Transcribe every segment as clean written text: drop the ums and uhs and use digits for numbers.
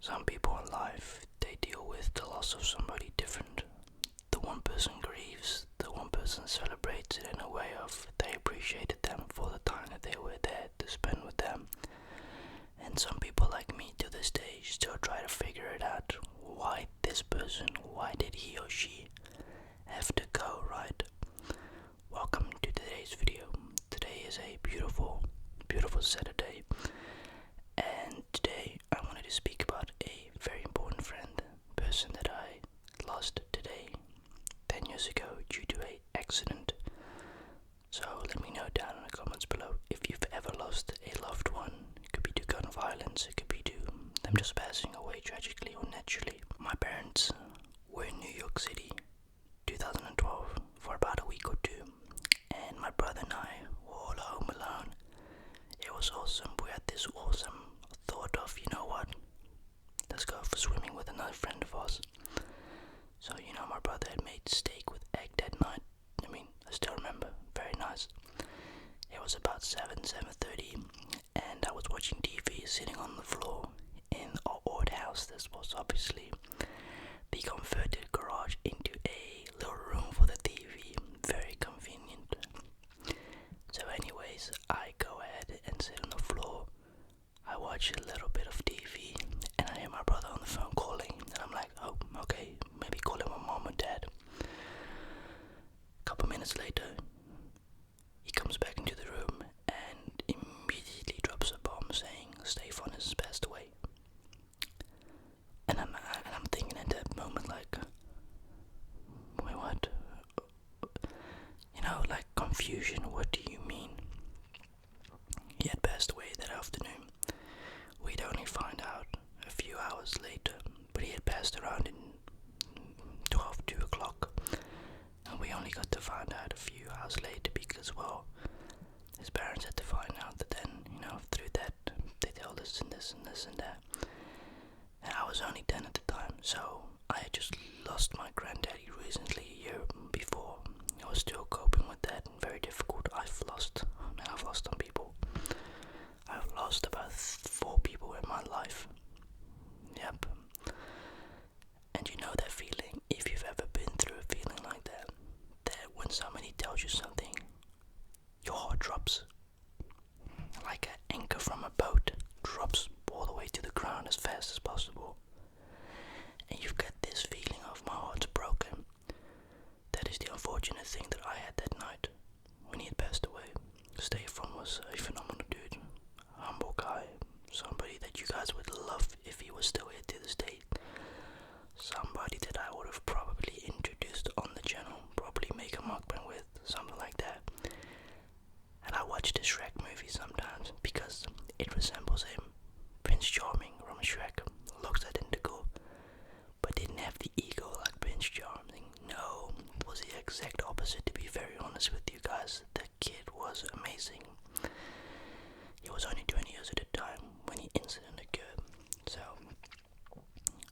Some people in life, they deal with the loss of somebody different. The one person grieves, the one person celebrates it in a way of they appreciated them for the time that they were there to spend with them. And some people like me to this day still try to figure it out. Why this person? Why did he or she have to go, right? Welcome to today's video. Today is a beautiful, beautiful Saturday. And today I wanted to speak about a very important friend, person that I lost today, 10 years ago, due to an accident. So let me know down in the comments below if you've ever lost a loved one. It could be to gun violence, it could be to them just passing away tragically or naturally. My parents were in New York City, 2012, for about a week or two, and my brother and I were all home alone. It was awesome. We had this awesome thought of, you know what, let's go for swimming with another friend of ours. So, my brother had made steak with egg that night. I still remember, very nice. It was about 7:30, and I was watching TV sitting on the floor in our old house. This was obviously the converted garage into a little room for the TV. Very convenient. So anyways, I go ahead and sit on the floor. I watch a little bit of TV, and I hear my brother on the phone calling, and I'm like, oh, okay, maybe calling my mom and dad. A couple minutes later, he comes back into the room and immediately drops a bomb saying Stefan has passed away. And I'm thinking at that moment, like, wait, what? Like confusion. What do you mean? He had passed away that afternoon. We'd only find out a few hours later, but he had passed around in 2 o'clock, and we only got to find out a few hours later because, well, his parents had to find out that then, through that, they told us and this and this and that. And I was only 10 at the time, so I had just lost my granddaddy recently, a year before. I was still coping with that, and very difficult. I've lost some people. I've lost about 4 people in my life. Yep. And you know that feeling, if you've ever been through a feeling like that when somebody tells you something, your heart drops. Like an anchor from a boat, drops all the way to the ground as fast as possible. And you've got this feeling of my heart's broken. That is the unfortunate thing that I had that night when he had passed away. Stefan was a phenomenal dude, a humble guy, somebody that you guys would love if he was still here to this day. Somebody that I would have probably introduced on the channel, probably make a mukbang with, something like that. And I watch the Shrek movie sometimes because it resembles him. Prince Charming from Shrek looks identical, but didn't have the ego like Prince Charming. No, it was the exact opposite, to be very honest with you guys. The kid was amazing. He was only 20 years at the time when the incident occurred. So,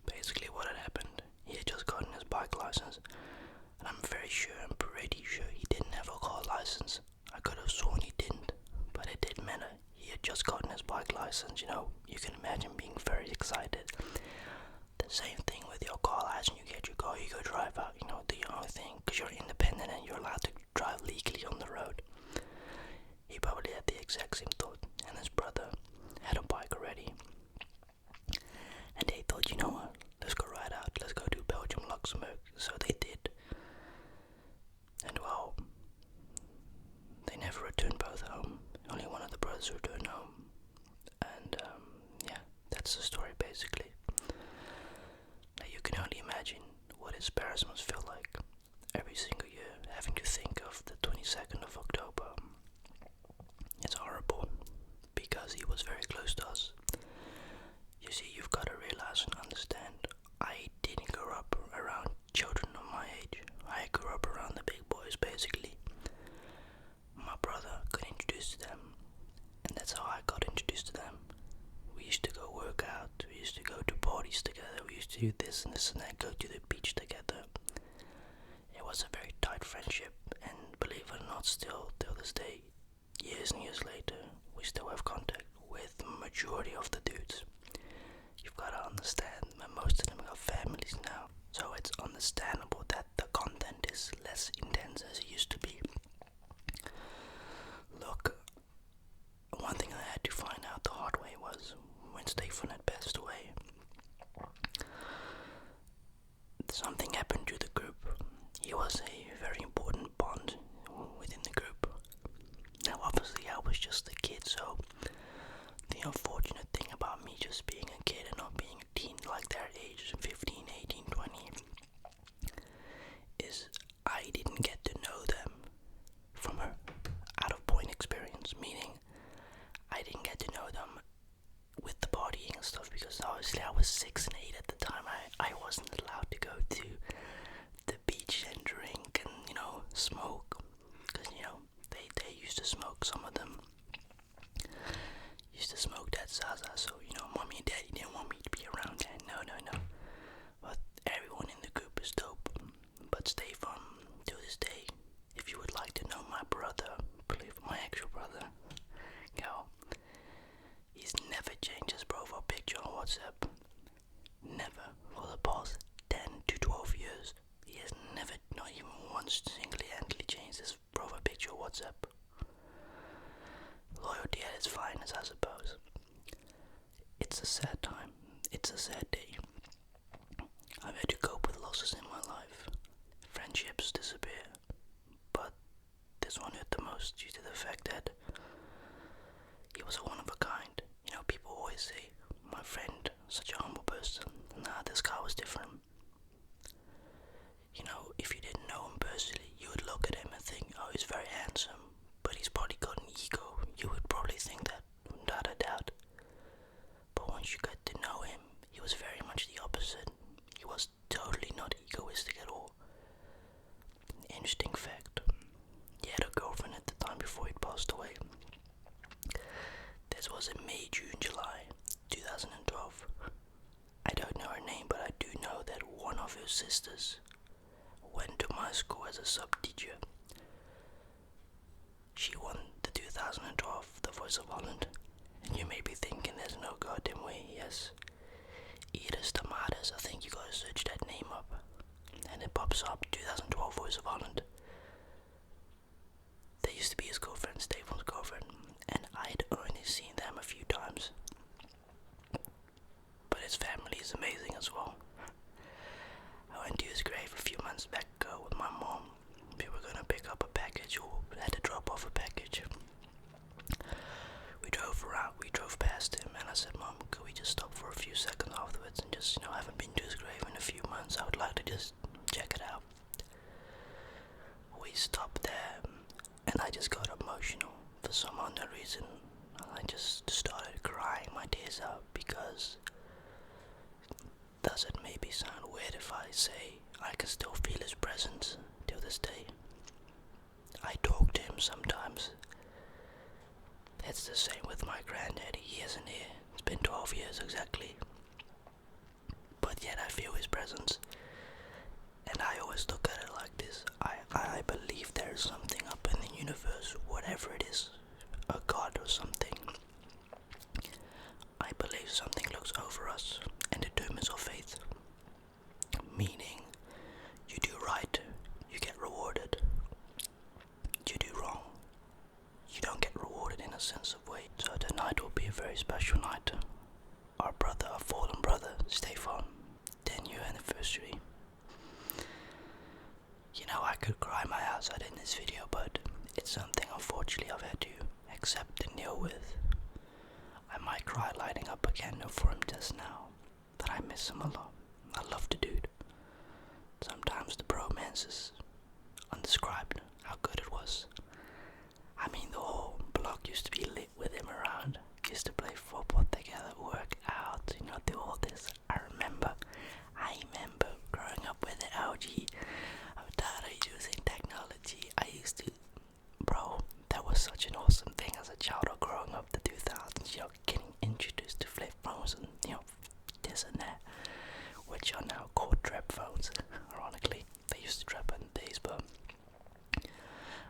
basically what had happened, he had just gotten his bike license, and I'm pretty sure he didn't have a car license. I could have sworn he didn't, but it didn't matter. He had just gotten his bike license, you can imagine being very excited. The same thing with your car license, you get your car, you go drive out, do your own thing, because you're independent and you're allowed to drive legally on the road. He probably had the exact same thought, and his brother had a bike already. And they thought, you know what, let's go ride out, let's go to Belgium, Luxembourg. So they did. And well, they never returned both home. Only one of the brothers returned home. And yeah, that's the story basically. Now you can only imagine what his parents must feel like every single year, having to think of the 22nd of October. It's horrible, because he was very close to us. You see, you've got to realize and understand, I didn't grow up around children of my age. I grew up around the big boys, basically. My brother got introduced to them, and that's how I got introduced to them. We used to go work out, we used to go to parties together, we used to do this and that, go to the beach together. It was a very tight friendship, and believe it or not, still till this day, years and years later, we still have contact with the majority of the dudes. You've gotta understand that most of them got families now, so it's understandable that the content is less intense as it used to be. Look, one thing I had to find out the hard way was when Stefan had passed away. Something happened to the group. He was a very important bond within the group. Now obviously I was just a kid, so the unfortunate thing about me just being a kid and not being a teen like their age, 15, 18, 20, is I didn't get to know them from an out-of-point experience, meaning I didn't get to know them with the partying and stuff, because obviously I was 6 and 8 at the time. I wasn't allowed to go to the beach and drink and, smoke, because, they used to smoke. Some of them used to smoke that Zaza, so, mommy and daddy didn't want me to be around that. No. But everyone in the group is dope. But Stefan, to this day, if you would like to know my brother, my actual brother, he's never changed his profile picture on WhatsApp. Never. For the past 10 to 12 years, he has never, not even once, single-handedly changed his profile picture on WhatsApp. Loyalty at its finest, I suppose. It's a sad time. It's a sad day. I've had to cope with losses in my life. Friendships disappear. But this one hurt the most due to the fact that he was a one of a kind. People always say, my friend, such a humble person. Nah, this guy was different. If you didn't know him personally, you would look at him and think, oh, he's very handsome, but he's probably got an ego. You would probably think that, without a doubt. But once you got to know him, he was very much the opposite. He was totally not egoistic at all. Interesting fact, he had a girlfriend at the time before he passed away. This was in May, June, July 2012. I don't know her name, but I do know that one of her sisters went to my school as a sub-teacher. She won the 2012 The Voice of Holland. And you may be thinking there's no goddamn way. Yes, Iris Tomatoes, I think you gotta search that name up and it pops up, 2012 Voice of Holland. They used to be his girlfriend, Stefan's girlfriend, and I'd only seen them a few times. But his family is amazing as well. I went to his grave a few months back ago with my mom. We were gonna pick up a package, or had to drop off a package. We drove past him, and I said, Mom, could we just stop for a few seconds afterwards and just, I haven't been to his grave in a few months, I would like to just check it out. We stopped there, and I just got emotional for some unknown reason. I just started crying my tears out, because does it maybe sound weird if I say I can still feel his presence till this day? I talk to him sometimes. It's the same with my granddaddy. He isn't here. It's been 12 years exactly. But yet I feel his presence. And I always look at it like this. I believe there is something up in the universe, whatever it is, a god or something. I believe something looks over us and determines our faith. Meaning, you do right, you get rewarded. You do wrong, you don't get rewarded in a sense of way. So tonight will be a very special night. Our fallen brother, Stefan, 10-year anniversary. I could cry my ass out in this video, but it's something unfortunately I've had to accept and deal with. I might cry lighting up a candle for him just now, but I miss him a lot. I love the dude. Sometimes the bromance is undescribed, how good it was. I mean, the whole block used to be lit with him around. Used to play football together, work out, do all this. I remember growing up with the LG. I'm tired of using technology. I used to, that was such an awesome thing as a child or growing up the 2000s, getting introduced to flip phones and, this and that, which are now called trap phones, ironically. They used to trap in the days, but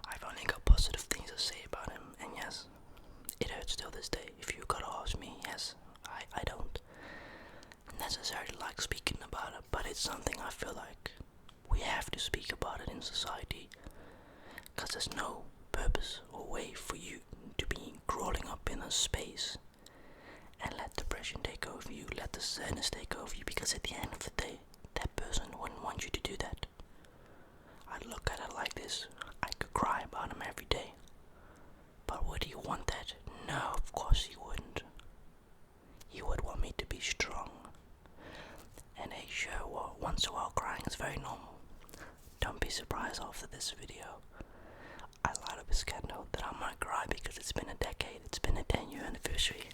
I've only got positive things to say about him, and yes, it hurts till this day. If you gotta ask me, yes, I don't. necessarily like speaking about it, but it's something I feel like we have to speak about it in society, because there's no purpose or way for you to be crawling up in a space and let depression take over you, let the sadness take over you, because at the end of the day, that person wouldn't want you to do that. I look at it like this: I could cry about him every day, but would he want that? No, of course he wouldn't. He would want me to be strong. And hey, sure, well, once in a while crying is very normal. Don't be surprised after this video I light up a candle that I might cry, because it's been a decade, it's been a 10-year anniversary.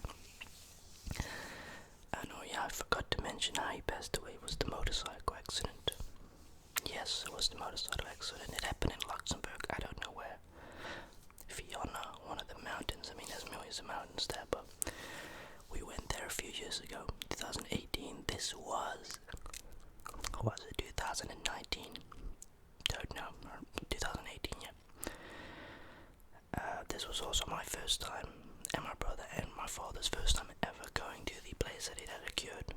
And oh yeah, I forgot to mention how he passed away. It was the motorcycle accident. Yes, it was the motorcycle accident. It happened in Luxembourg, I don't know where. Fiona, one of the mountains. I mean, there's millions of mountains there, but we went there a few years ago, 2018. This was it 2019? Don't know, 2018, yeah. This was also my first time, and my brother and my father's first time ever going to the place that it had occurred.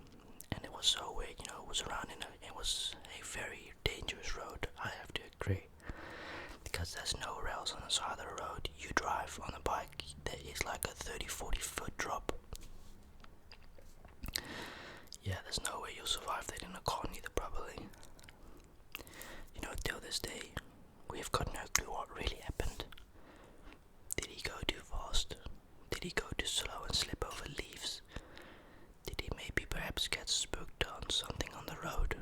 And it was so weird, you know, it was it was a very dangerous road, I have to agree. Because there's no rails on the side of the road. You drive on a bike, there is like a 30-40 foot drop. Yeah, there's no way you'll survive that in a car neither, probably. You know, till this day, we've got no clue what really happened. Did he go too fast? Did he go too slow and slip over leaves? Did he maybe perhaps get spooked on something on the road?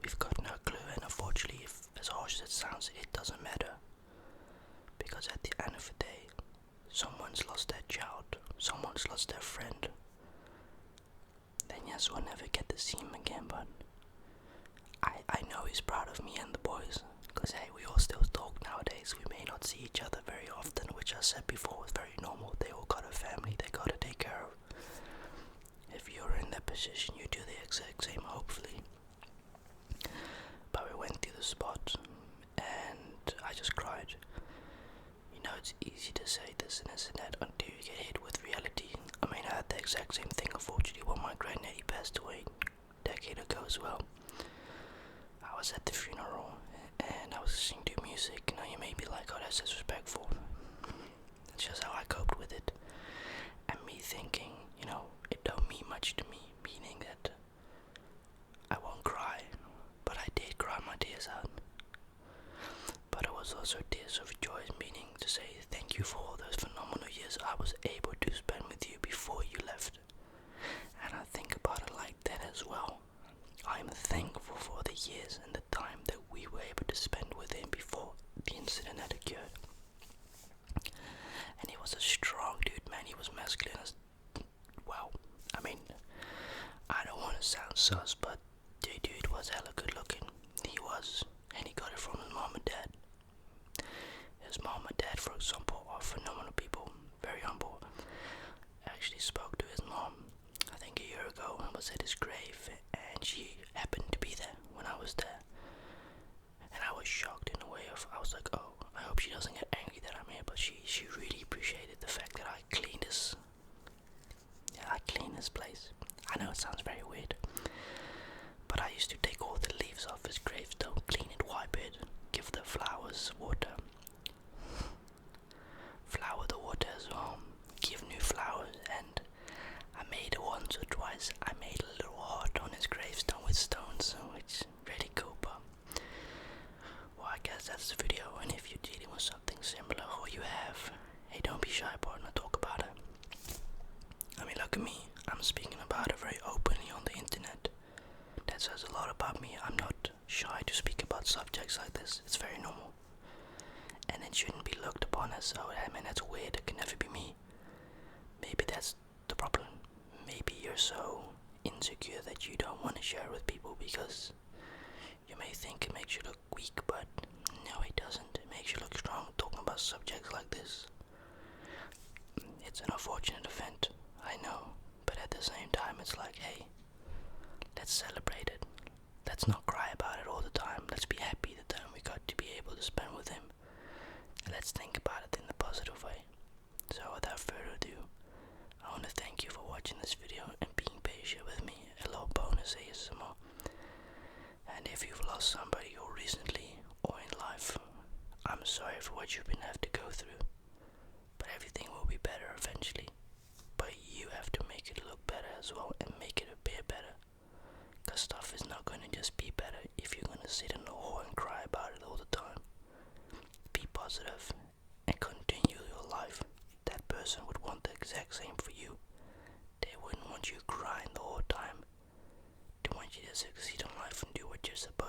We've got no clue, and unfortunately, as harsh as it sounds, it doesn't matter. Because at the end of the day, someone's lost their child, someone's lost their friend. Then yes, we'll never get to see him again, but I know he's proud of me and the boys, because hey, we all still talk nowadays. We may not see each other very often, which I said before was very normal. They all got a family they gotta take care of. If you're in that position, you do the exact same, hopefully. But we went to the spot, and I just cried. You know, it's easy to say this and this and that until you get hit with reality. I mean, I had the exact same thing, unfortunately, when my granddaddy passed away a decade ago as well. I was at the funeral, and I was listening to music. You know, you may be like, oh, that's disrespectful. That's just how I coped with it. And me thinking, you know, it don't mean much to me, meaning that I won't cry, but I did cry my tears out. But it was also tears of joy, meaning to say thank you for all those phenomenal years I was able to spend with you before you left. And I think about it like that as well. I'm thankful for the years and the time that we were able to spend with him before the incident had occurred. And he was a strong dude, man. He was masculine as well. I mean, I don't want to sound sus, but the dude was hella good looking. He was, and he got it from his mom and dad. His mom and dad, for example, are phenomenal people, very humble. I actually spoke to his mom, I think a year ago, and was at his grave, and she happened to be there when I was there. And I was shocked in a way of, I was like, oh, I hope she doesn't get angry that I'm here, but she really appreciated the fact that I cleaned this. Yeah, I cleaned this place. I know it sounds very weird, but I used to take all the leaves off his gravestone, clean it, wipe it, give the flowers water, flower the water as well, give new flowers, and I made it once or twice. I made a little heart on his gravestone with stones, so it's really cool. But well, I guess that's the video. And if you're dealing with something similar, or you have, hey, don't be shy, partner, talk about it. I mean, look at me. I'm speaking about it very openly on the internet. That says a lot about me. I'm not shy to speak about subjects like this. It's very normal. And it shouldn't be looked upon as, oh, I mean, that's weird. It can never be me. Maybe that's the problem. Maybe you're so insecure that you don't want to share with people because you may think it makes you look weak, but no, it doesn't. It makes you look strong talking about subjects like this. It's an unfortunate event, I know, but at the same time it's like, hey, let's celebrate it. Let's not cry about it all the time. Let's be happy the time we got to be able to spend with him. And let's think about it in a positive way. So without further ado, I want to thank you for watching this video and being patient with me. Hello. if you've lost somebody or recently or in life, I'm sorry for what you've been have to go through. But everything will be better eventually. But you have to make it look better as well and make it appear better. Cause stuff is not gonna just be better if you're gonna sit in the hole and cry about it all the time. Be positive and continue your life. That person would want the exact same for you. They wouldn't want you crying the whole time. They want you to succeed in life and do what you're supposed